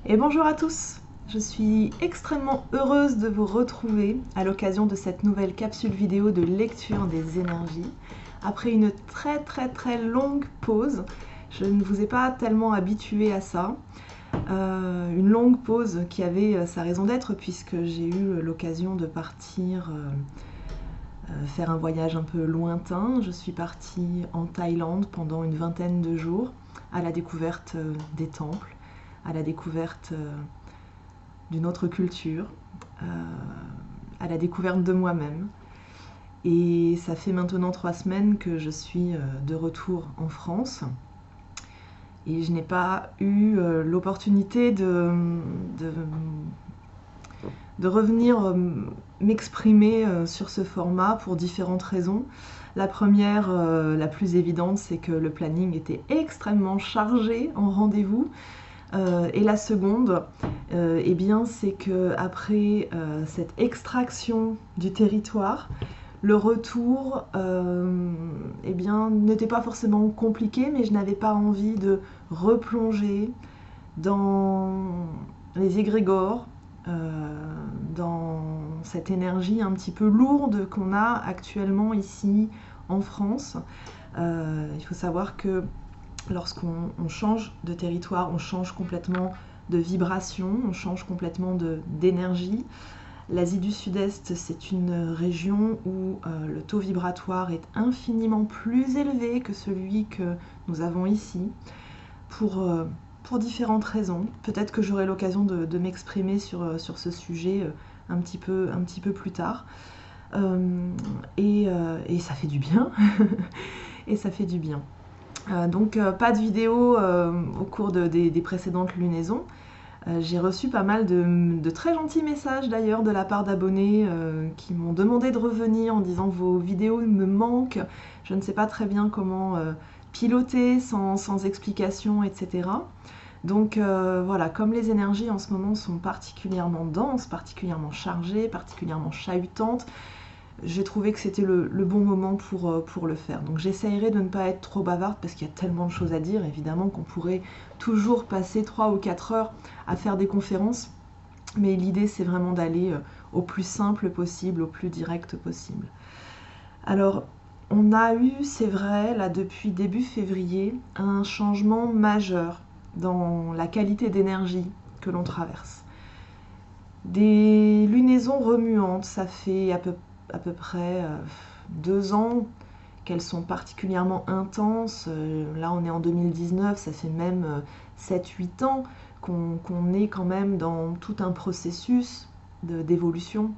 Et bonjour à tous, je suis extrêmement heureuse de vous retrouver à l'occasion de cette nouvelle capsule vidéo de lecture des énergies. Après une très longue pause, je ne vous ai pas tellement habitué à ça. Une longue pause qui avait sa raison d'être puisque j'ai eu l'occasion de partir faire un voyage un peu lointain. Je suis partie en Thaïlande pendant une vingtaine de jours à la découverte des temples, à la découverte d'une autre culture, à la découverte de moi-même. Et ça fait maintenant 3 semaines que je suis de retour en France. Et je n'ai pas eu l'opportunité de revenir m'exprimer sur ce format pour différentes raisons. La première, la plus évidente, c'est que le planning était extrêmement chargé en rendez-vous. Et la seconde, eh bien, c'est qu'après cette extraction du territoire, le retour eh bien, n'était pas forcément compliqué, mais je n'avais pas envie de replonger dans les égrégores, dans cette énergie un petit peu lourde qu'on a actuellement ici en France. Il faut savoir que lorsqu'on change de territoire, on change complètement de vibration, on change complètement d'énergie. L'Asie du Sud-Est, c'est une région où le taux vibratoire est infiniment plus élevé que celui que nous avons ici, pour différentes raisons. Peut-être que j'aurai l'occasion de m'exprimer sur ce sujet un petit peu plus tard. Et ça fait du bien. Et ça fait du bien. Donc pas de vidéo au cours des précédentes lunaisons. J'ai reçu pas mal de très gentils messages d'ailleurs de la part d'abonnés qui m'ont demandé de revenir en disant vos vidéos me manquent, je ne sais pas très bien comment piloter sans explication, etc. Donc voilà, comme les énergies en ce moment sont particulièrement denses, particulièrement chargées, particulièrement chahutantes, j'ai trouvé que c'était le bon moment pour le faire. Donc j'essayerai de ne pas être trop bavarde parce qu'il y a tellement de choses à dire, évidemment qu'on pourrait toujours passer 3 ou 4 heures à faire des conférences, mais l'idée c'est vraiment d'aller au plus simple possible, au plus direct possible. Alors on a eu, c'est vrai, là depuis début février, un changement majeur dans la qualité d'énergie que l'on traverse. Des lunaisons remuantes, ça fait à peu près 2 ans qu'elles sont particulièrement intenses. Là on est en 2019, ça fait même 7-8 ans qu'on est quand même dans tout un processus d'évolution,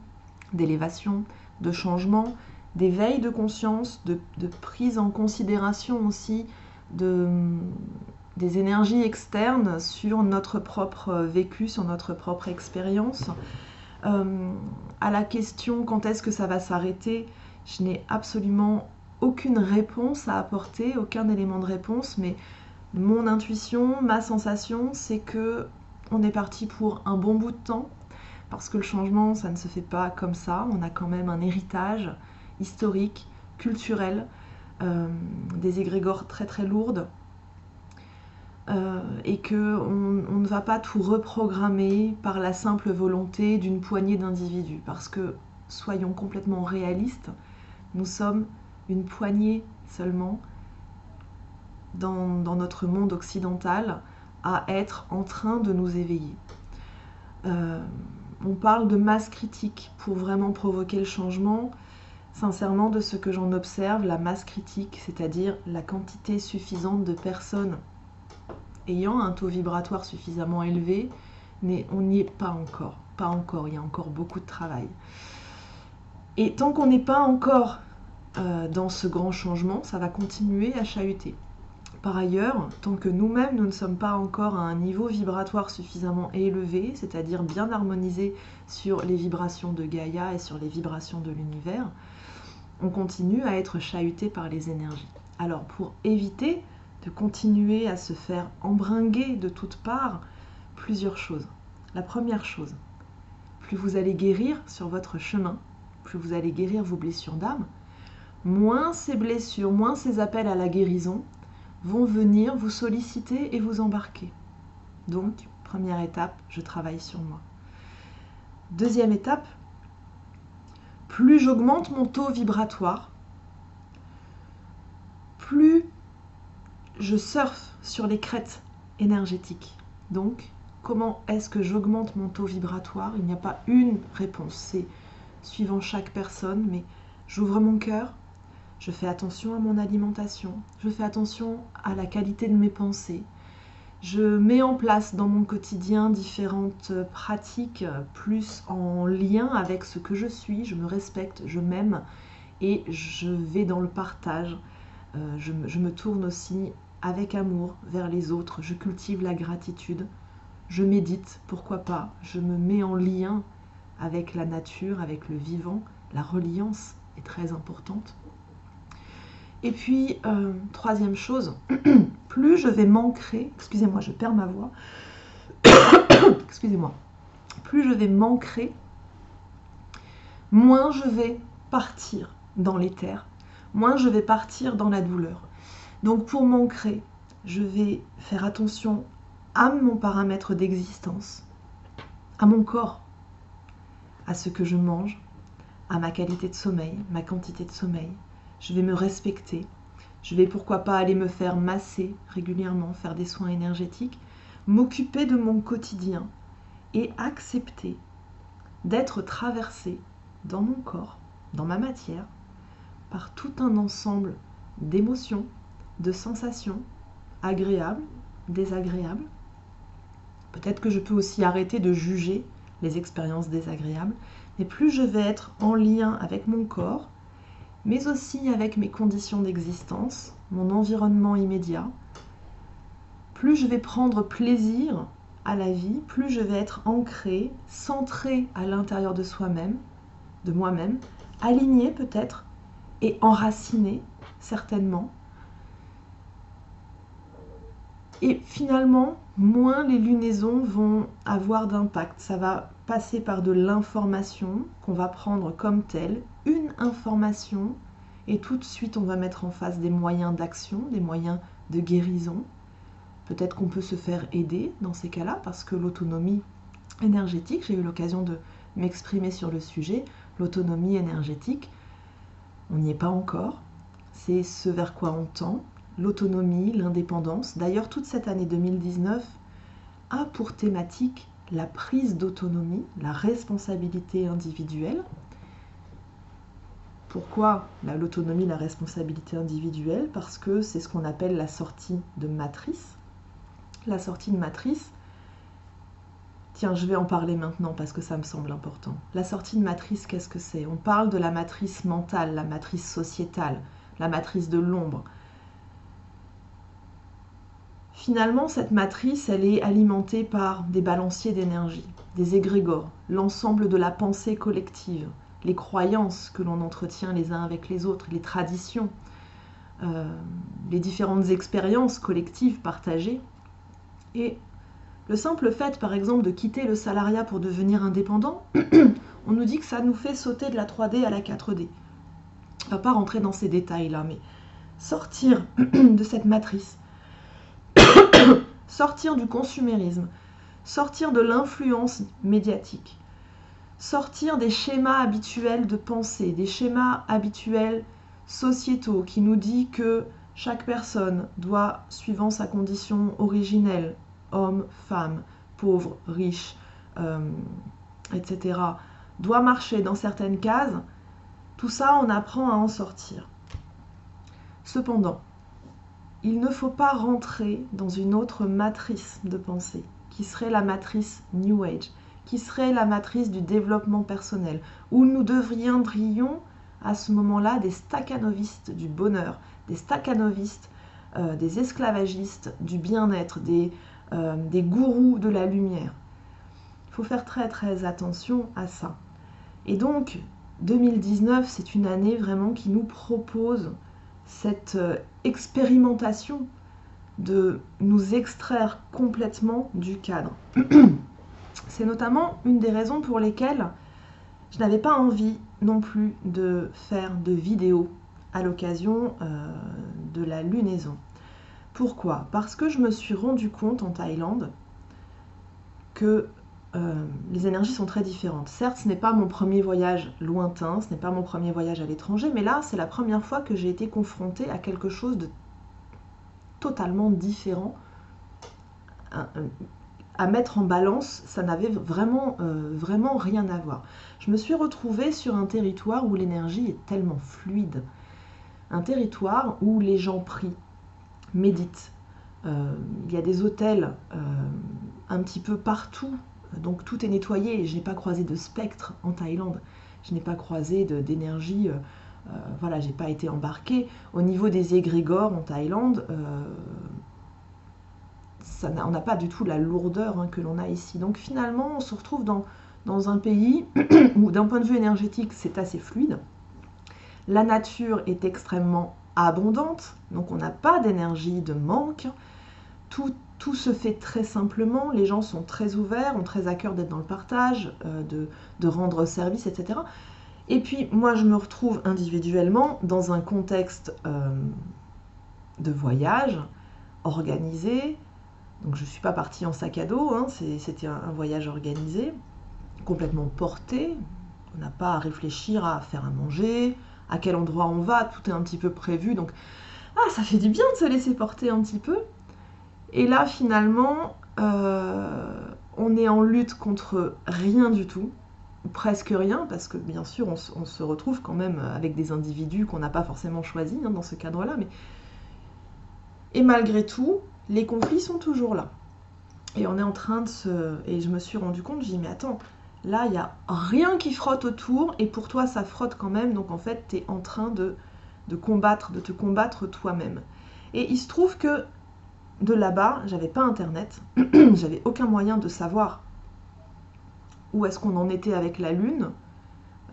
d'élévation, de changement, d'éveil de conscience, de prise en considération aussi des énergies externes sur notre propre vécu, sur notre propre expérience. À la question quand est-ce que ça va s'arrêter, je n'ai absolument aucune réponse à apporter, aucun élément de réponse, mais mon intuition, ma sensation, c'est que on est parti pour un bon bout de temps, parce que le changement, ça ne se fait pas comme ça. On a quand même un héritage historique, culturel, des égrégores très lourdes, et qu'on ne va pas tout reprogrammer par la simple volonté d'une poignée d'individus, parce que, soyons complètement réalistes, nous sommes une poignée seulement dans notre monde occidental à être en train de nous éveiller. On parle de masse critique pour vraiment provoquer le changement. Sincèrement, de ce que j'en observe, la masse critique, c'est-à-dire la quantité suffisante de personnes ayant un taux vibratoire suffisamment élevé, mais on n'y est pas encore. Pas encore, il y a encore beaucoup de travail. Et tant qu'on n'est pas encore dans ce grand changement, ça va continuer à chahuter. Par ailleurs, tant que nous-mêmes, nous ne sommes pas encore à un niveau vibratoire suffisamment élevé, c'est-à-dire bien harmonisé sur les vibrations de Gaïa et sur les vibrations de l'univers, on continue à être chahuté par les énergies. Alors pour éviter de continuer à se faire embringuer de toutes parts, plusieurs choses. La première chose, plus vous allez guérir sur votre chemin, plus vous allez guérir vos blessures d'âme, moins ces blessures, moins ces appels à la guérison vont venir vous solliciter et vous embarquer. Donc, Première étape, je travaille sur moi. Deuxième étape, plus j'augmente mon taux vibratoire, plus je surfe sur les crêtes énergétiques. Donc, comment est-ce que j'augmente mon taux vibratoire? Il n'y a pas une réponse, c'est suivant chaque personne, mais j'ouvre mon cœur, je fais attention à mon alimentation, je fais attention à la qualité de mes pensées, je mets en place dans mon quotidien différentes pratiques plus en lien avec ce que je suis, je me respecte, je m'aime et je vais dans le partage. Je me tourne aussi avec amour vers les autres, je cultive la gratitude, je médite, pourquoi pas, je me mets en lien avec la nature, avec le vivant, la reliance est très importante. Et puis, troisième chose, plus je vais m'ancrer, excusez-moi, je perds ma voix, excusez-moi, plus je vais m'ancrer, moins je vais partir dans l'éther, moins je vais partir dans la douleur. Donc pour m'ancrer, je vais faire attention à mon paramètre d'existence, à mon corps, à ce que je mange, à ma qualité de sommeil, ma quantité de sommeil. Je vais me respecter. Je vais pourquoi pas aller me faire masser régulièrement, faire des soins énergétiques, m'occuper de mon quotidien et accepter d'être traversée dans mon corps, dans ma matière, par tout un ensemble d'émotions, de sensations agréables, désagréables. Peut-être que je peux aussi arrêter de juger les expériences désagréables, mais plus je vais être en lien avec mon corps, mais aussi avec mes conditions d'existence, mon environnement immédiat, plus je vais prendre plaisir à la vie, plus je vais être ancrée, centrée à l'intérieur de soi-même, de moi-même, alignée peut-être et enracinée certainement. Et finalement, moins les lunaisons vont avoir d'impact. Ça va passer par de l'information qu'on va prendre comme telle, une information, et tout de suite on va mettre en face des moyens d'action, des moyens de guérison. Peut-être qu'on peut se faire aider dans ces cas-là, parce que l'autonomie énergétique, j'ai eu l'occasion de m'exprimer sur le sujet, l'autonomie énergétique, on n'y est pas encore, c'est ce vers quoi on tend. L'autonomie, l'indépendance. D'ailleurs, toute cette année 2019 a pour thématique la prise d'autonomie, la responsabilité individuelle. Pourquoi l'autonomie, la responsabilité individuelle? Parce que c'est ce qu'on appelle la sortie de matrice. La sortie de matrice, tiens, je vais en parler maintenant parce que ça me semble important. La sortie de matrice, qu'est-ce que c'est? On parle de la matrice mentale, la matrice sociétale, la matrice de l'ombre. Finalement, cette matrice, elle est alimentée par des balanciers d'énergie, des égrégores, l'ensemble de la pensée collective, les croyances que l'on entretient les uns avec les autres, les traditions, les différentes expériences collectives partagées. Et le simple fait, par exemple, de quitter le salariat pour devenir indépendant, on nous dit que ça nous fait sauter de la 3D à la 4D. On ne va pas rentrer dans ces détails-là, mais sortir de cette matrice, sortir du consumérisme, sortir de l'influence médiatique, sortir des schémas habituels de pensée, des schémas habituels sociétaux qui nous disent que chaque personne doit, suivant sa condition originelle, homme, femme, pauvre, riche, etc., doit marcher dans certaines cases. Tout ça, on apprend à en sortir. Cependant, il ne faut pas rentrer dans une autre matrice de pensée, qui serait la matrice New Age, qui serait la matrice du développement personnel, où nous deviendrions à ce moment-là des stakhanovistes du bonheur, des stakhanovistes, des esclavagistes du bien-être, des gourous de la lumière. Il faut faire très très attention à ça. Et donc, 2019, c'est une année vraiment qui nous propose cette expérimentation de nous extraire complètement du cadre. C'est notamment une des raisons pour lesquelles je n'avais pas envie non plus de faire de vidéos à l'occasion de la lunaison. Pourquoi? Parce que je me suis rendu compte en Thaïlande que les énergies sont très différentes. Certes, ce n'est pas mon premier voyage lointain, ce n'est pas mon premier voyage à l'étranger, mais là, c'est la première fois que j'ai été confrontée à quelque chose de totalement différent. À mettre en balance, ça n'avait vraiment rien à voir. Je me suis retrouvée sur un territoire où l'énergie est tellement fluide. Un territoire où les gens prient, méditent. Il y a des hôtels un petit peu partout, donc tout est nettoyé. Je n'ai pas croisé de spectre en Thaïlande, je n'ai pas croisé d'énergie, voilà, j'ai pas été embarquée. Au niveau des égrégores en Thaïlande, on n'a pas du tout la lourdeur que l'on a ici. Donc finalement, on se retrouve dans un pays où d'un point de vue énergétique, c'est assez fluide. La nature est extrêmement abondante, donc on n'a pas d'énergie de manque. Tout se fait très simplement, les gens sont très ouverts, ont très à cœur d'être dans le partage, de rendre service, etc. Et puis moi je me retrouve individuellement dans un contexte de voyage organisé. Donc je ne suis pas partie en sac à dos, c'était un voyage organisé, complètement porté. On n'a pas à réfléchir à faire à manger, à quel endroit on va, tout est un petit peu prévu. Donc ça fait du bien de se laisser porter un petit peu. Et là finalement, on est en lutte contre rien du tout, presque rien, parce que bien sûr on se retrouve quand même avec des individus qu'on n'a pas forcément choisis dans ce cadre-là. Et malgré tout, les conflits sont toujours là. Et on est en train de se... Et je me suis rendu compte, j'ai dit, mais attends, là, il n'y a rien qui frotte autour, et pour toi, ça frotte quand même, donc en fait, tu es en train de te combattre toi-même. Et il se trouve que de là-bas, j'avais pas internet, j'avais aucun moyen de savoir où est-ce qu'on en était avec la Lune.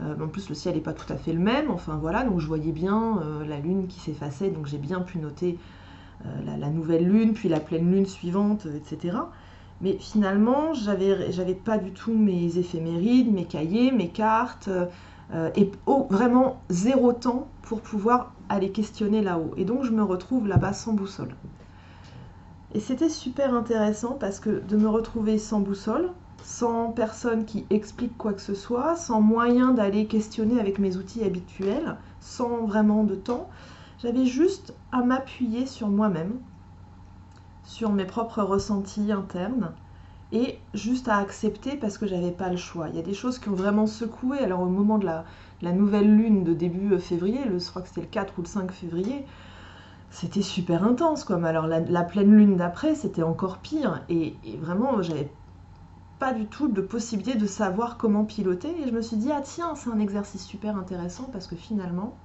En plus, le ciel n'est pas tout à fait le même, enfin voilà, donc je voyais bien la Lune qui s'effaçait, donc j'ai bien pu noter la nouvelle lune, puis la pleine lune suivante, etc. Mais finalement, j'avais pas du tout mes éphémérides, mes cahiers, mes cartes, et vraiment zéro temps pour pouvoir aller questionner là-haut. Et donc je me retrouve là-bas sans boussole. Et c'était super intéressant parce que de me retrouver sans boussole, sans personne qui explique quoi que ce soit, sans moyen d'aller questionner avec mes outils habituels, sans vraiment de temps, j'avais juste à m'appuyer sur moi-même, sur mes propres ressentis internes, et juste à accepter parce que j'avais pas le choix. Il y a des choses qui ont vraiment secoué. Alors au moment de la nouvelle lune de début février, je crois que c'était le 4 ou le 5 février, c'était super intense, quoi. Mais alors la pleine lune d'après, c'était encore pire. Et vraiment, j'avais pas du tout de possibilité de savoir comment piloter. Et je me suis dit, ah tiens, c'est un exercice super intéressant parce que finalement,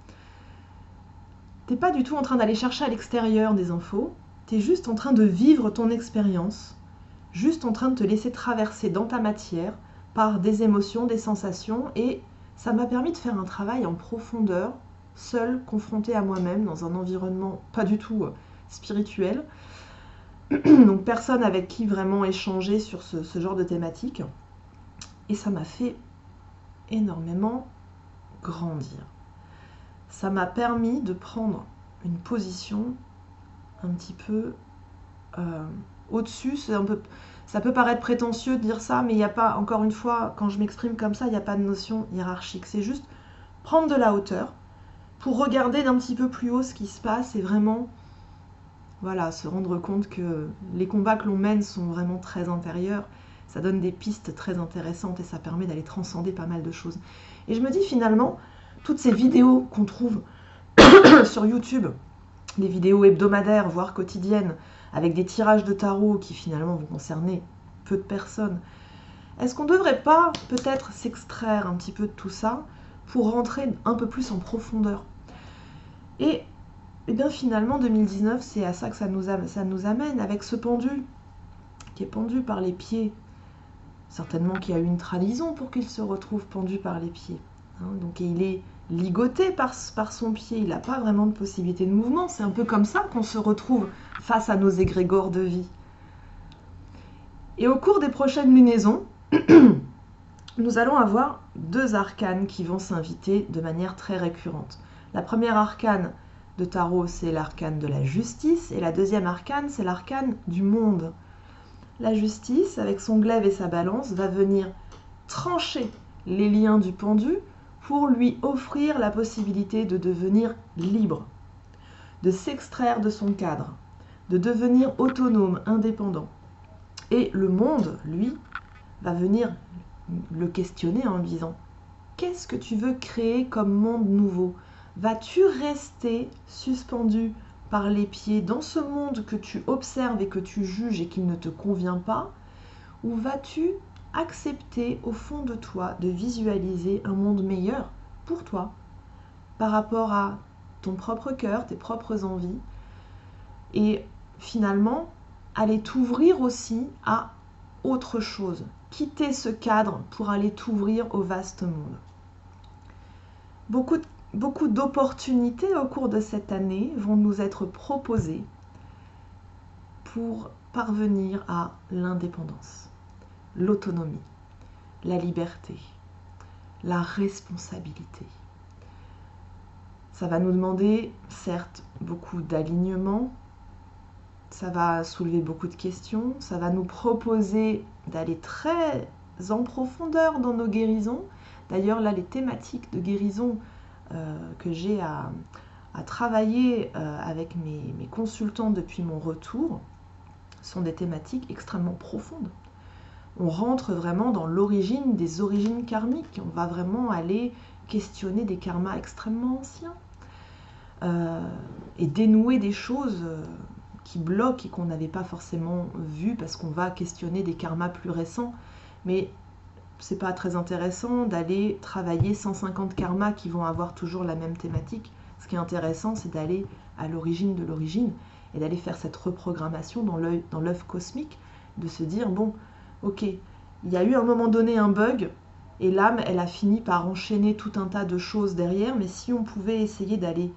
t'es pas du tout en train d'aller chercher à l'extérieur des infos, t'es juste en train de vivre ton expérience, juste en train de te laisser traverser dans ta matière par des émotions, des sensations, et ça m'a permis de faire un travail en profondeur, seule, confrontée à moi-même, dans un environnement pas du tout spirituel, donc personne avec qui vraiment échanger sur ce genre de thématique, et ça m'a fait énormément grandir. Ça m'a permis de prendre une position un petit peu au-dessus. Ça peut paraître prétentieux de dire ça, mais il n'y a pas, encore une fois, quand je m'exprime comme ça, il n'y a pas de notion hiérarchique. C'est juste prendre de la hauteur pour regarder d'un petit peu plus haut ce qui se passe et vraiment, voilà, se rendre compte que les combats que l'on mène sont vraiment très intérieurs. Ça donne des pistes très intéressantes et ça permet d'aller transcender pas mal de choses. Et je me dis finalement, toutes ces vidéos qu'on trouve sur YouTube, des vidéos hebdomadaires, voire quotidiennes, avec des tirages de tarot qui finalement vont concerner peu de personnes, est-ce qu'on ne devrait pas peut-être s'extraire un petit peu de tout ça pour rentrer un peu plus en profondeur? Et bien finalement 2019, c'est à ça que ça nous amène, avec ce pendu qui est pendu par les pieds. Certainement qu'il y a eu une trahison pour qu'il se retrouve pendu par les pieds. Donc il est ligoté par son pied, il n'a pas vraiment de possibilité de mouvement. C'est un peu comme ça qu'on se retrouve face à nos égrégores de vie. Et au cours des prochaines lunaisons, nous allons avoir deux arcanes qui vont s'inviter de manière très récurrente. La première arcane de tarot, c'est l'arcane de la justice, et la deuxième arcane, c'est l'arcane du monde. la justice, avec son glaive et sa balance, va venir trancher les liens du pendu pour lui offrir la possibilité de devenir libre, de s'extraire de son cadre, de devenir autonome, indépendant. Et le monde, lui, va venir le questionner en lui disant « Qu'est-ce que tu veux créer comme monde nouveau ? Vas-tu rester suspendu par les pieds dans ce monde que tu observes et que tu juges et qu'il ne te convient pas ? Ou vas-tu accepter au fond de toi de visualiser un monde meilleur pour toi par rapport à ton propre cœur, tes propres envies et finalement aller t'ouvrir aussi à autre chose, quitter ce cadre pour aller t'ouvrir au vaste monde. Beaucoup d'opportunités au cours de cette année vont nous être proposées pour parvenir à l'indépendance, l'autonomie, la liberté, la responsabilité. Ça va nous demander, certes, beaucoup d'alignement, ça va soulever beaucoup de questions, ça va nous proposer d'aller très en profondeur dans nos guérisons. D'ailleurs, là, les thématiques de guérison que j'ai à travailler avec mes consultants depuis mon retour sont des thématiques extrêmement profondes. On rentre vraiment dans l'origine des origines karmiques. On va vraiment aller questionner des karmas extrêmement anciens et dénouer des choses qui bloquent et qu'on n'avait pas forcément vues parce qu'on va questionner des karmas plus récents. Mais c'est pas très intéressant d'aller travailler 150 karmas qui vont avoir toujours la même thématique. Ce qui est intéressant, c'est d'aller à l'origine de l'origine et d'aller faire cette reprogrammation dans l'œuf cosmique, de se dire, bon, ok, il y a eu à un moment donné un bug, et l'âme, elle a fini par enchaîner tout un tas de choses derrière, mais si on pouvait essayer d'aller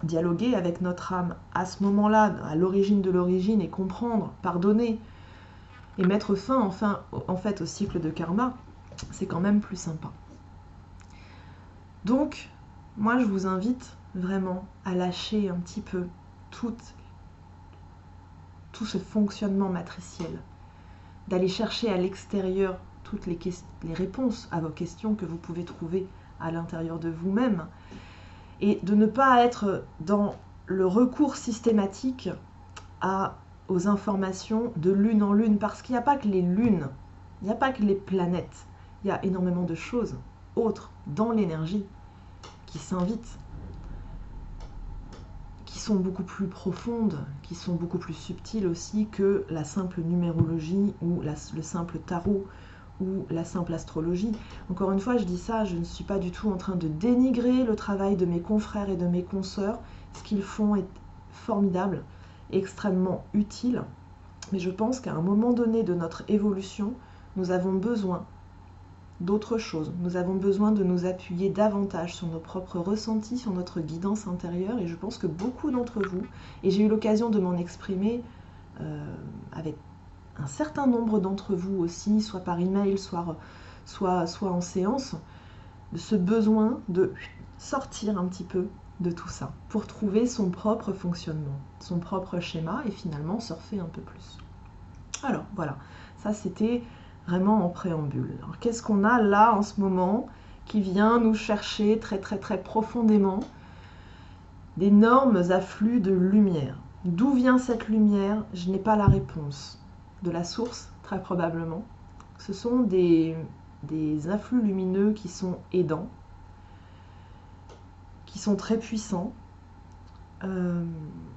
dialoguer avec notre âme à ce moment-là, à l'origine de l'origine, et comprendre, pardonner, et mettre fin en fait au cycle de karma, c'est quand même plus sympa. Donc, moi je vous invite vraiment à lâcher un petit peu tout ce fonctionnement matriciel, d'aller chercher à l'extérieur toutes les réponses à vos questions que vous pouvez trouver à l'intérieur de vous-même, et de ne pas être dans le recours systématique aux informations de lune en lune, parce qu'il n'y a pas que les lunes, il n'y a pas que les planètes, il y a énormément de choses autres dans l'énergie qui s'invitent, qui sont beaucoup plus profondes, qui sont beaucoup plus subtiles aussi que la simple numérologie ou le simple tarot ou la simple astrologie. Encore une fois, je dis ça, je ne suis pas du tout en train de dénigrer le travail de mes confrères et de mes consoeurs. Ce qu'ils font est formidable, extrêmement utile, mais je pense qu'à un moment donné de notre évolution, nous avons besoin d'autre chose. Nous avons besoin de nous appuyer davantage sur nos propres ressentis, sur notre guidance intérieure, et je pense que beaucoup d'entre vous, et j'ai eu l'occasion de m'en exprimer avec un certain nombre d'entre vous aussi, soit par email, soit en séance, de ce besoin de sortir un petit peu de tout ça, pour trouver son propre fonctionnement, son propre schéma, et finalement surfer un peu plus. Alors voilà, ça c'était vraiment en préambule. Alors qu'est-ce qu'on a là en ce moment qui vient nous chercher très très très profondément? D'énormes afflux de lumière. D'où vient cette lumière? Je n'ai pas la réponse. De la source, très probablement. Ce sont des afflux lumineux qui sont aidants, qui sont très puissants. On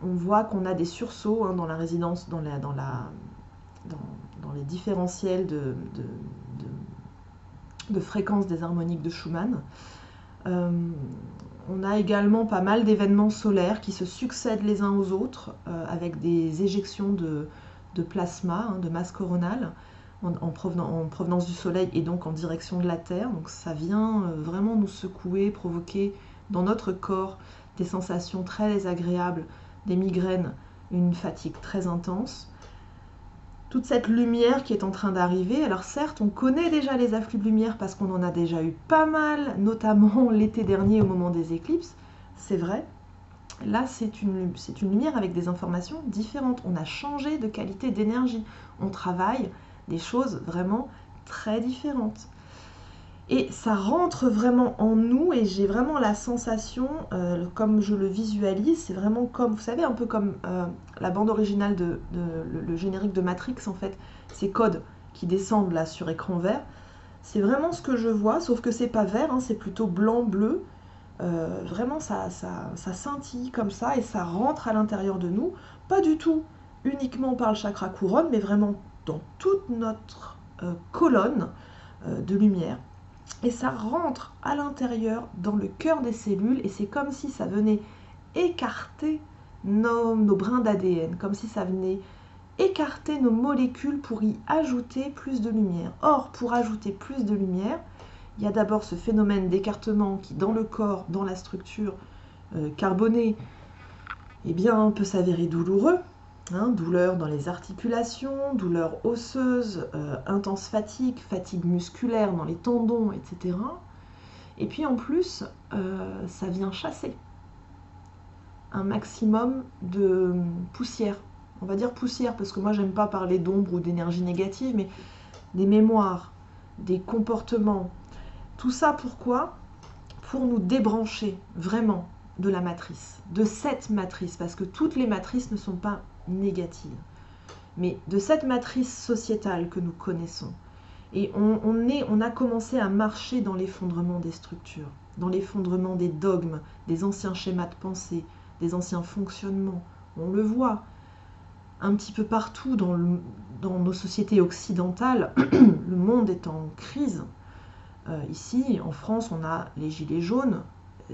voit qu'on a des sursauts dans la résidence, dans les différentiels de fréquence des harmoniques de Schumann. On a également pas mal d'événements solaires qui se succèdent les uns aux autres, avec des éjections de plasma, de masse coronale, en provenance du Soleil et donc en direction de la Terre. Donc ça vient vraiment nous secouer, provoquer dans notre corps des sensations très désagréables, des migraines, une fatigue très intense. Toute cette lumière qui est en train d'arriver, alors certes on connaît déjà les afflux de lumière parce qu'on en a déjà eu pas mal, notamment l'été dernier au moment des éclipses, c'est vrai, Là, c'est une lumière avec des informations différentes. On a changé de qualité d'énergie. On travaille des choses vraiment très différentes. Et ça rentre vraiment en nous et j'ai vraiment la sensation, comme je le visualise, c'est vraiment comme, vous savez, un peu comme la bande originale le générique de Matrix en fait, ces codes qui descendent là sur écran vert. C'est vraiment ce que je vois, sauf que c'est pas vert, hein, c'est plutôt blanc-bleu. Vraiment ça scintille comme ça et ça rentre à l'intérieur de nous, pas du tout uniquement par le chakra couronne, mais vraiment dans toute notre colonne de lumière. Et ça rentre à l'intérieur, dans le cœur des cellules, et c'est comme si ça venait écarter nos brins d'ADN, comme si ça venait écarter nos molécules pour y ajouter plus de lumière. Or, pour ajouter plus de lumière, il y a d'abord ce phénomène d'écartement qui, dans le corps, dans la structure carbonée, eh bien, peut s'avérer douloureux. Hein, douleur dans les articulations, douleur osseuse, intense fatigue, fatigue musculaire dans les tendons, etc. Et puis en plus, ça vient chasser un maximum de poussière. On va dire poussière parce que moi j'aime pas parler d'ombre ou d'énergie négative, mais des mémoires, des comportements. Tout ça pourquoi? Pour nous débrancher vraiment de la matrice, de cette matrice, parce que toutes les matrices ne sont pas négatives, mais de cette matrice sociétale que nous connaissons. Et on a commencé à marcher dans l'effondrement des structures, dans l'effondrement des dogmes, des anciens schémas de pensée, des anciens fonctionnements. On le voit un petit peu partout dans nos sociétés occidentales, le monde est en crise. Ici, en France, on a les gilets jaunes,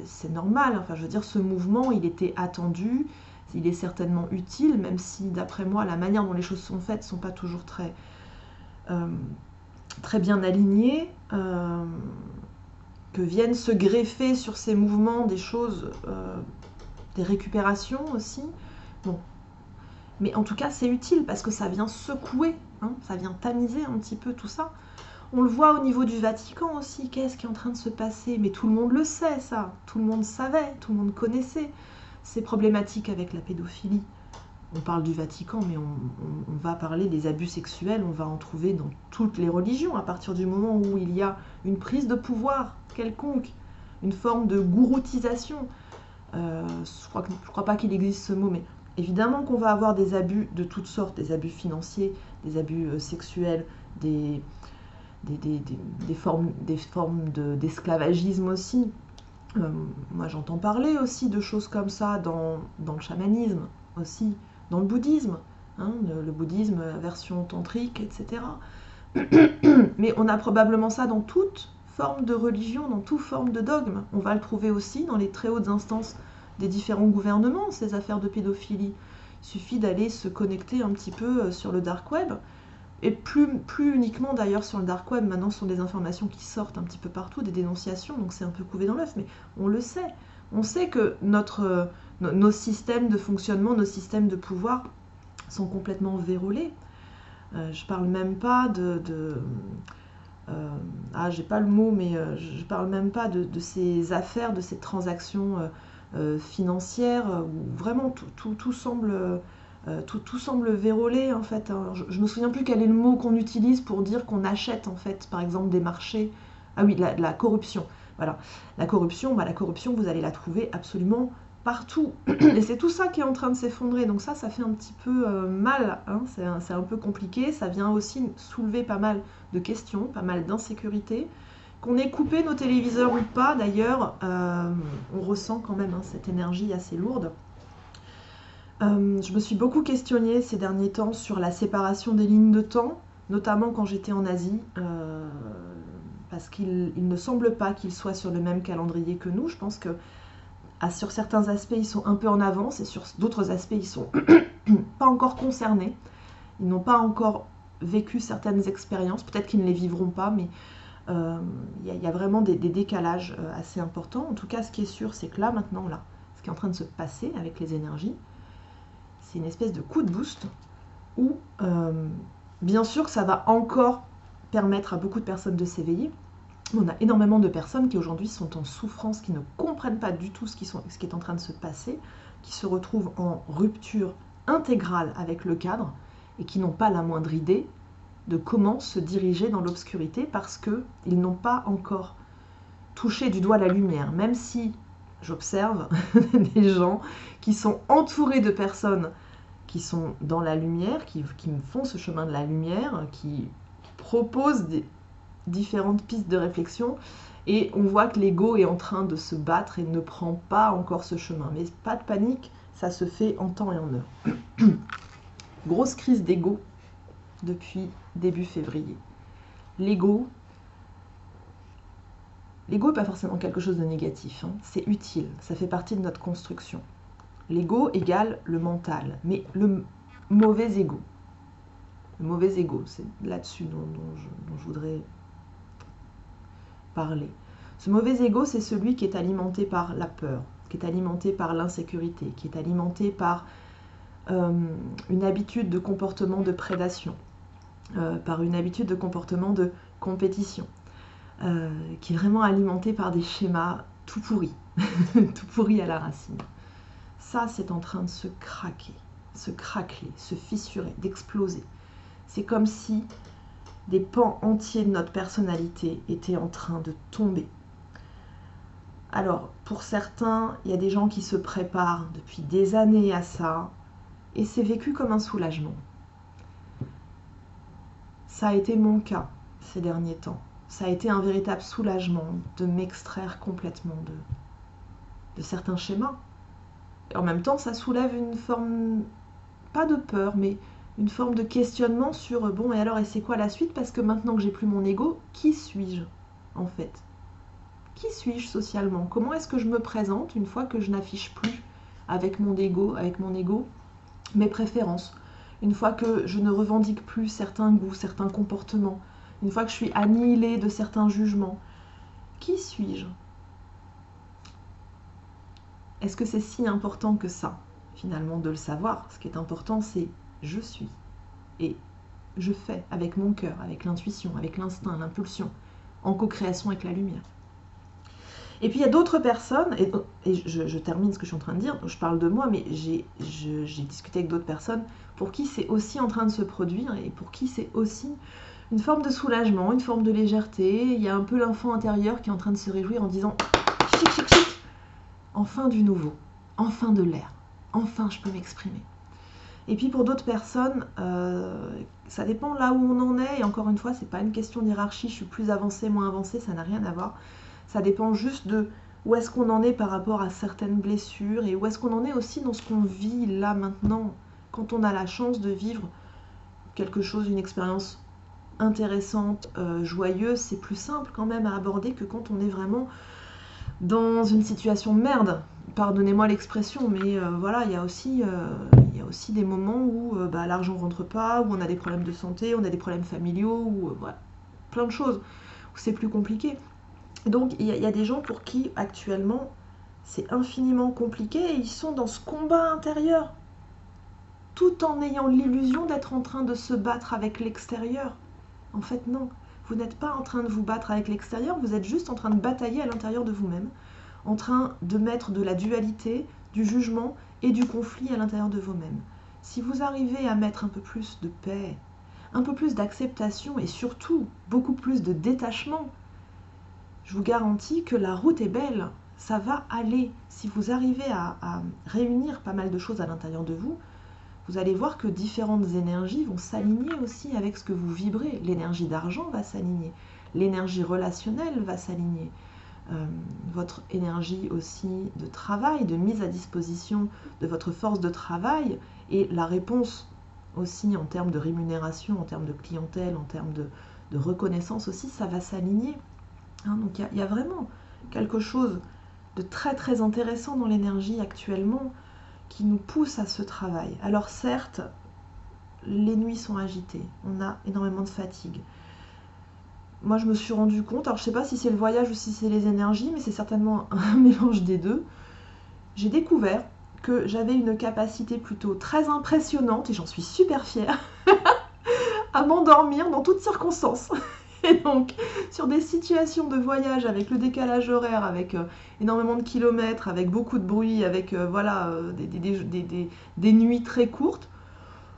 c'est normal, enfin je veux dire, ce mouvement, il était attendu, il est certainement utile, même si, d'après moi, la manière dont les choses sont faites ne sont pas toujours très bien alignées, que viennent se greffer sur ces mouvements des choses, des récupérations aussi. Bon. Mais en tout cas, c'est utile parce que ça vient secouer, hein, ça vient tamiser un petit peu tout ça. On le voit au niveau du Vatican aussi, qu'est-ce qui est en train de se passer? Mais tout le monde le sait, ça. Tout le monde savait, tout le monde connaissait ces problématiques avec la pédophilie. On parle du Vatican, mais on va parler des abus sexuels, on va en trouver dans toutes les religions, à partir du moment où il y a une prise de pouvoir quelconque, une forme de gouroutisation. Je crois pas qu'il existe ce mot, mais évidemment qu'on va avoir des abus de toutes sortes, des abus financiers, des abus sexuels, des formes d'esclavagisme aussi. Moi j'entends parler aussi de choses comme ça dans le chamanisme aussi, dans le bouddhisme, hein, le bouddhisme version tantrique, etc. Mais on a probablement ça dans toute forme de religion, dans toute forme de dogme. On va le trouver aussi dans les très hautes instances des différents gouvernements, ces affaires de pédophilie. Il suffit d'aller se connecter un petit peu sur le dark web. Et plus uniquement d'ailleurs sur le dark web, maintenant ce sont des informations qui sortent un petit peu partout, des dénonciations, donc c'est un peu couvé dans l'œuf, mais on le sait. On sait que nos systèmes de fonctionnement, nos systèmes de pouvoir sont complètement vérolés. Je parle même pas j'ai pas le mot, mais je parle même pas de ces affaires, de ces transactions financières, où vraiment tout semble... tout semble vérolé en fait. Je ne me souviens plus quel est le mot qu'on utilise pour dire qu'on achète en fait, par exemple, des marchés. Ah oui, la corruption. Voilà. La corruption, vous allez la trouver absolument partout. Et c'est tout ça qui est en train de s'effondrer. Donc ça fait un petit peu mal. Hein. C'est un peu compliqué. Ça vient aussi soulever pas mal de questions, pas mal d'insécurité. Qu'on ait coupé nos téléviseurs ou pas, d'ailleurs, on ressent quand même cette énergie assez lourde. Je me suis beaucoup questionnée ces derniers temps sur la séparation des lignes de temps, notamment quand j'étais en Asie, parce qu'il ne semble pas qu'ils soient sur le même calendrier que nous. Je pense que sur certains aspects, ils sont un peu en avance et sur d'autres aspects, ils sont pas encore concernés. Ils n'ont pas encore vécu certaines expériences. Peut-être qu'ils ne les vivront pas, mais y a vraiment des décalages assez importants. En tout cas, ce qui est sûr, c'est que là, maintenant, ce qui est en train de se passer avec les énergies, c'est une espèce de coup de boost où, bien sûr, ça va encore permettre à beaucoup de personnes de s'éveiller. On a énormément de personnes qui aujourd'hui sont en souffrance, qui ne comprennent pas du tout ce qui est en train de se passer, qui se retrouvent en rupture intégrale avec le cadre et qui n'ont pas la moindre idée de comment se diriger dans l'obscurité parce qu'ils n'ont pas encore touché du doigt la lumière, même si j'observe des gens qui sont entourés de personnes qui sont dans la lumière, qui font ce chemin de la lumière, qui proposent des différentes pistes de réflexion, et on voit que l'ego est en train de se battre et ne prend pas encore ce chemin. Mais pas de panique, ça se fait en temps et en heure. Grosse crise d'ego depuis début février. L'ego n'est pas forcément quelque chose de négatif, hein. C'est utile, ça fait partie de notre construction. L'ego égale le mental, mais le mauvais ego. Le mauvais ego, c'est là-dessus dont je voudrais parler. Ce mauvais ego, c'est celui qui est alimenté par la peur, qui est alimenté par l'insécurité, qui est alimenté par une habitude de comportement de prédation, par une habitude de comportement de compétition, qui est vraiment alimenté par des schémas tout pourris, tout pourris à la racine. Ça, c'est en train de se craquer, se craqueler, se fissurer, d'exploser. C'est comme si des pans entiers de notre personnalité étaient en train de tomber. Alors, pour certains, il y a des gens qui se préparent depuis des années à ça, et c'est vécu comme un soulagement. Ça a été mon cas ces derniers temps. Ça a été un véritable soulagement de m'extraire complètement de certains schémas. Et en même temps, ça soulève une forme, pas de peur, mais une forme de questionnement sur, bon, et alors, et c'est quoi la suite? Parce que maintenant que j'ai plus mon ego, qui suis-je, en fait? Qui suis-je socialement? Comment est-ce que je me présente une fois que je n'affiche plus avec mon ego, mes préférences? Une fois que je ne revendique plus certains goûts, certains comportements, une fois que je suis annihilée de certains jugements, qui suis-je? Est-ce que c'est si important que ça, finalement, de le savoir? Ce qui est important, c'est je suis. Et je fais avec mon cœur, avec l'intuition, avec l'instinct, l'impulsion, en co-création avec la lumière. Et puis il y a d'autres personnes, et je termine ce que je suis en train de dire, je parle de moi, mais j'ai discuté avec d'autres personnes pour qui c'est aussi en train de se produire et pour qui c'est aussi une forme de soulagement, une forme de légèreté. Il y a un peu l'enfant intérieur qui est en train de se réjouir en disant « chic, chic, chic !» Enfin du nouveau, enfin de l'air, enfin je peux m'exprimer. Et puis pour d'autres personnes, ça dépend là où on en est, et encore une fois, c'est pas une question d'hierarchie, je suis plus avancée, moins avancée, ça n'a rien à voir. Ça dépend juste de où est-ce qu'on en est par rapport à certaines blessures, et où est-ce qu'on en est aussi dans ce qu'on vit là maintenant, quand on a la chance de vivre quelque chose, une expérience intéressante, joyeuse, c'est plus simple quand même à aborder que quand on est vraiment dans une situation de merde. Pardonnez-moi l'expression, mais voilà, il y a aussi des moments où l'argent rentre pas, où on a des problèmes de santé, on a des problèmes familiaux, ou voilà, plein de choses, où c'est plus compliqué. Donc il y a des gens pour qui actuellement c'est infiniment compliqué et ils sont dans ce combat intérieur, tout en ayant l'illusion d'être en train de se battre avec l'extérieur. En fait non, vous n'êtes pas en train de vous battre avec l'extérieur, vous êtes juste en train de batailler à l'intérieur de vous-même, en train de mettre de la dualité, du jugement et du conflit à l'intérieur de vous-même. Si vous arrivez à mettre un peu plus de paix, un peu plus d'acceptation et surtout beaucoup plus de détachement, je vous garantis que la route est belle, ça va aller. Si vous arrivez à réunir pas mal de choses à l'intérieur de vous, vous allez voir que différentes énergies vont s'aligner aussi avec ce que vous vibrez. L'énergie d'argent va s'aligner, l'énergie relationnelle va s'aligner, votre énergie aussi de travail, de mise à disposition de votre force de travail et la réponse aussi en termes de rémunération, en termes de clientèle, en termes de reconnaissance aussi, ça va s'aligner. Hein, donc il y a vraiment quelque chose de très très intéressant dans l'énergie actuellement qui nous pousse à ce travail. Alors certes, les nuits sont agitées, on a énormément de fatigue. Moi je me suis rendu compte, alors je ne sais pas si c'est le voyage ou si c'est les énergies, mais c'est certainement un mélange des deux. J'ai découvert que j'avais une capacité plutôt très impressionnante, et j'en suis super fière, à m'endormir dans toutes circonstances. Et donc, sur des situations de voyage avec le décalage horaire, avec énormément de kilomètres, avec beaucoup de bruit, avec voilà, des nuits très courtes,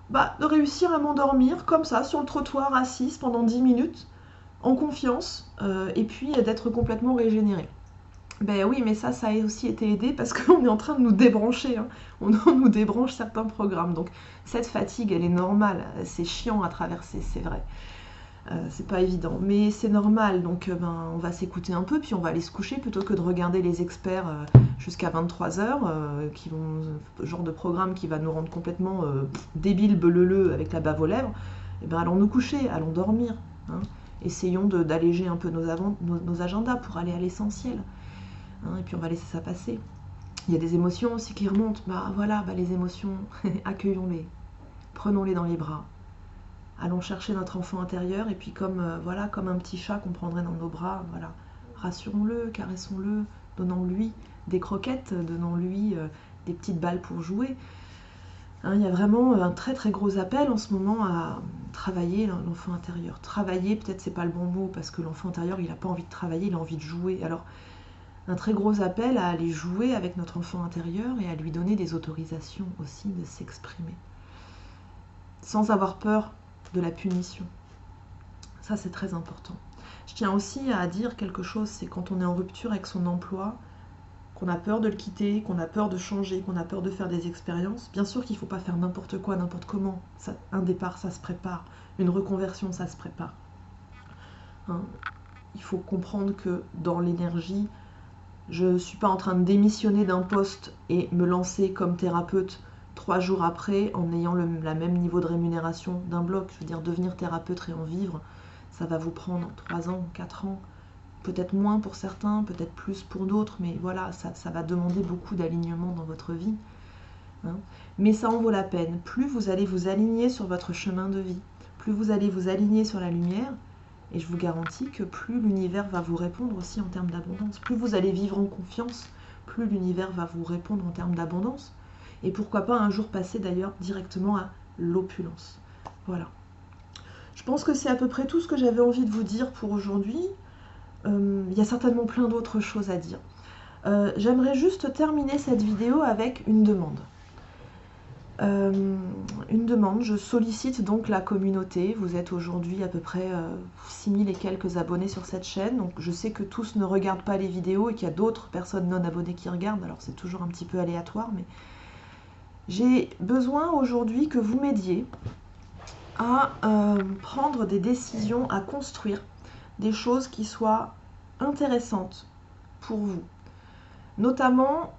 bah, de réussir à m'endormir comme ça, sur le trottoir, assise pendant 10 minutes, en confiance, et puis d'être complètement régénérée. Ben oui, mais ça a aussi été aidé parce qu'on est en train de nous débrancher, hein. On nous débranche certains programmes. Donc cette fatigue, elle est normale. C'est chiant à traverser, c'est vrai. C'est pas évident, mais c'est normal. Donc on va s'écouter un peu, puis on va aller se coucher plutôt que de regarder les experts jusqu'à 23h, qui vont, genre de programme qui va nous rendre complètement débiles, beleuleux, avec la bave aux lèvres. Et ben allons nous coucher, allons dormir, hein. Essayons d'alléger un peu nos agendas pour aller à l'essentiel. Hein, et puis on va laisser ça passer. Il y a des émotions aussi qui remontent. Bah voilà, bah les émotions, accueillons-les, prenons-les dans les bras. Allons chercher notre enfant intérieur et puis comme voilà, comme un petit chat qu'on prendrait dans nos bras, voilà, rassurons-le, caressons-le, donnons-lui des croquettes, donnons-lui des petites balles pour jouer. Hein, il y a vraiment un très très gros appel en ce moment à travailler l'enfant intérieur. Travailler, peut-être c'est pas le bon mot parce que l'enfant intérieur il n'a pas envie de travailler, il a envie de jouer. Alors un très gros appel à aller jouer avec notre enfant intérieur et à lui donner des autorisations aussi de s'exprimer. Sans avoir peur de la punition. Ça, c'est très important. Je tiens aussi à dire quelque chose, c'est quand on est en rupture avec son emploi, qu'on a peur de le quitter, qu'on a peur de changer, qu'on a peur de faire des expériences. Bien sûr qu'il ne faut pas faire n'importe quoi, n'importe comment. Ça, un départ, ça se prépare. Une reconversion, ça se prépare. Hein, il faut comprendre que dans l'énergie, je ne suis pas en train de démissionner d'un poste et me lancer comme thérapeute 3 jours après en ayant le même niveau de rémunération d'un bloc. Je veux dire, devenir thérapeute et en vivre, ça va vous prendre 3 ans, 4 ans, peut-être moins pour certains, peut-être plus pour d'autres, mais voilà, ça va demander beaucoup d'alignement dans votre vie. Hein. Mais ça en vaut la peine. Plus vous allez vous aligner sur votre chemin de vie, plus vous allez vous aligner sur la lumière, et je vous garantis que plus l'univers va vous répondre aussi en termes d'abondance. Plus vous allez vivre en confiance, plus l'univers va vous répondre en termes d'abondance. Et pourquoi pas un jour passer d'ailleurs directement à l'opulence. Voilà. Je pense que c'est à peu près tout ce que j'avais envie de vous dire pour aujourd'hui. Il y a certainement plein d'autres choses à dire. J'aimerais juste terminer cette vidéo avec une demande. Je sollicite donc la communauté. Vous êtes aujourd'hui à peu près 6000 et quelques abonnés sur cette chaîne, donc je sais que tous ne regardent pas les vidéos et qu'il y a d'autres personnes non abonnées qui regardent, alors c'est toujours un petit peu aléatoire, mais j'ai besoin aujourd'hui que vous m'aidiez à prendre des décisions, à construire des choses qui soient intéressantes pour vous, notamment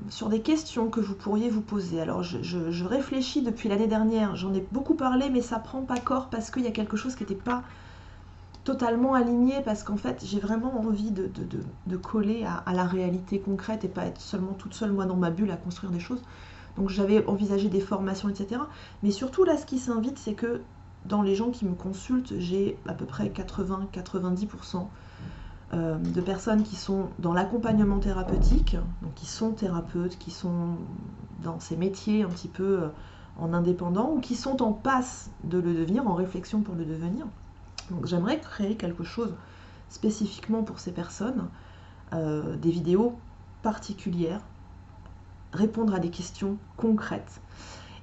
sur des questions que vous pourriez vous poser. Alors je réfléchis depuis l'année dernière, j'en ai beaucoup parlé, mais ça prend pas corps parce qu'il y a quelque chose qui n'était pas totalement aligné, parce qu'en fait j'ai vraiment envie de coller à la réalité concrète et pas être seulement toute seule moi dans ma bulle à construire des choses. Donc j'avais envisagé des formations, etc. Mais surtout là, ce qui s'invite, c'est que dans les gens qui me consultent, j'ai à peu près 80-90% de personnes qui sont dans l'accompagnement thérapeutique, donc qui sont thérapeutes, qui sont dans ces métiers un petit peu en indépendant, ou qui sont en passe de le devenir, en réflexion pour le devenir. Donc j'aimerais créer quelque chose spécifiquement pour ces personnes, des vidéos particulières, répondre à des questions concrètes.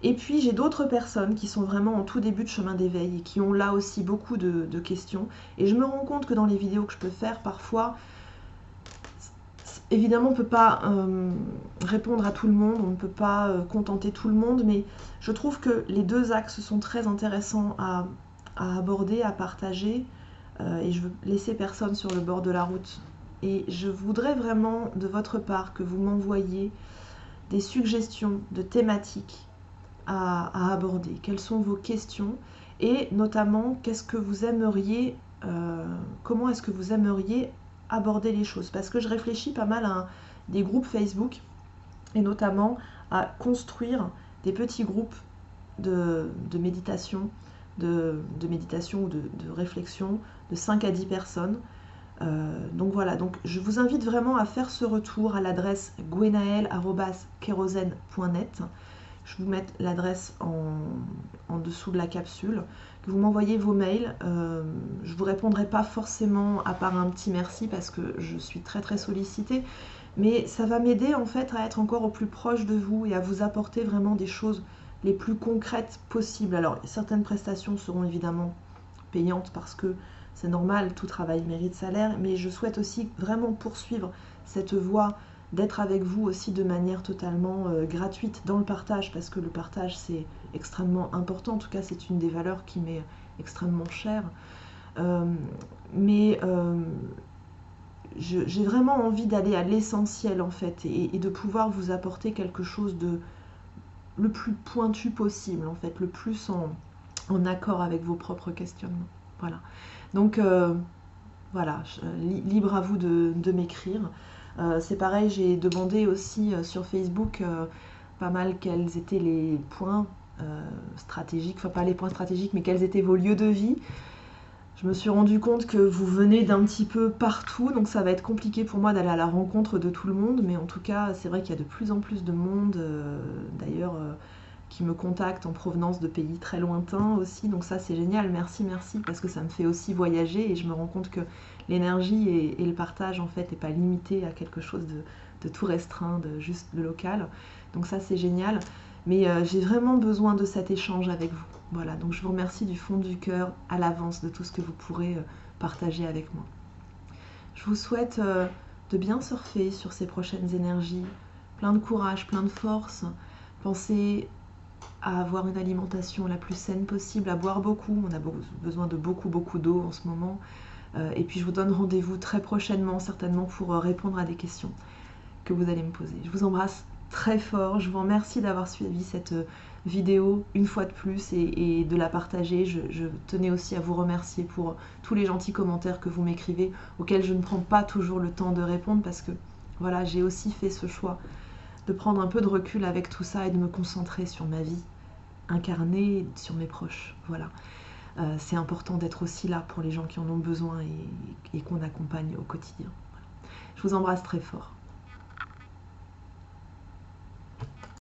Et puis j'ai d'autres personnes qui sont vraiment en tout début de chemin d'éveil et qui ont là aussi beaucoup de questions. Et je me rends compte que dans les vidéos que je peux faire, parfois, évidemment on ne peut pas répondre à tout le monde, on ne peut pas contenter tout le monde, mais je trouve que les deux axes sont très intéressants à aborder, à partager, et je veux laisser personne sur le bord de la route. Et je voudrais vraiment de votre part que vous m'envoyiez des suggestions de thématiques à aborder. Quelles sont vos questions et notamment qu'est-ce que vous aimeriez, comment est-ce que vous aimeriez aborder les choses, parce que je réfléchis pas mal à des groupes Facebook et notamment à construire des petits groupes de méditation, de méditation ou de réflexion de 5 à 10 personnes. Donc voilà, donc je vous invite vraiment à faire ce retour à l'adresse gwenaëlle@kerosene.net. Je vous mets l'adresse en dessous de la capsule, que vous m'envoyez vos mails. Je ne vous répondrai pas forcément à part un petit merci parce que je suis très très sollicitée, mais ça va m'aider en fait à être encore au plus proche de vous et à vous apporter vraiment des choses les plus concrètes possibles. Alors certaines prestations seront évidemment payantes parce que c'est normal, tout travail mérite salaire, mais je souhaite aussi vraiment poursuivre cette voie d'être avec vous aussi de manière totalement gratuite dans le partage, parce que le partage c'est extrêmement important, en tout cas c'est une des valeurs qui m'est extrêmement chère. Mais j'ai vraiment envie d'aller à l'essentiel en fait, et de pouvoir vous apporter quelque chose de le plus pointu possible, en fait, le plus en accord avec vos propres questionnements. Voilà. Donc voilà, libre à vous de m'écrire. C'est pareil, j'ai demandé aussi sur Facebook pas mal quels étaient les points stratégiques, enfin pas les points stratégiques, mais quels étaient vos lieux de vie. Je me suis rendu compte que vous venez d'un petit peu partout, donc ça va être compliqué pour moi d'aller à la rencontre de tout le monde, mais en tout cas, c'est vrai qu'il y a de plus en plus de monde, d'ailleurs, qui me contactent en provenance de pays très lointains aussi, donc ça c'est génial, merci, merci, parce que ça me fait aussi voyager et je me rends compte que l'énergie et le partage en fait n'est pas limité à quelque chose de tout restreint, de juste de local, donc ça c'est génial, mais j'ai vraiment besoin de cet échange avec vous. Voilà, donc je vous remercie du fond du cœur à l'avance de tout ce que vous pourrez partager avec moi. Je vous souhaite de bien surfer sur ces prochaines énergies, plein de courage, plein de force. Pensez à avoir une alimentation la plus saine possible, à boire beaucoup. On a besoin de beaucoup d'eau en ce moment. Et puis je vous donne rendez-vous très prochainement, certainement pour répondre à des questions que vous allez me poser. Je vous embrasse très fort. Je vous remercie d'avoir suivi cette vidéo une fois de plus et de la partager. Je tenais aussi à vous remercier pour tous les gentils commentaires que vous m'écrivez, auxquels je ne prends pas toujours le temps de répondre parce que voilà, j'ai aussi fait ce choix de prendre un peu de recul avec tout ça et de me concentrer sur ma vie incarnée, sur mes proches. Voilà. C'est important d'être aussi là pour les gens qui en ont besoin et qu'on accompagne au quotidien. Voilà. Je vous embrasse très fort.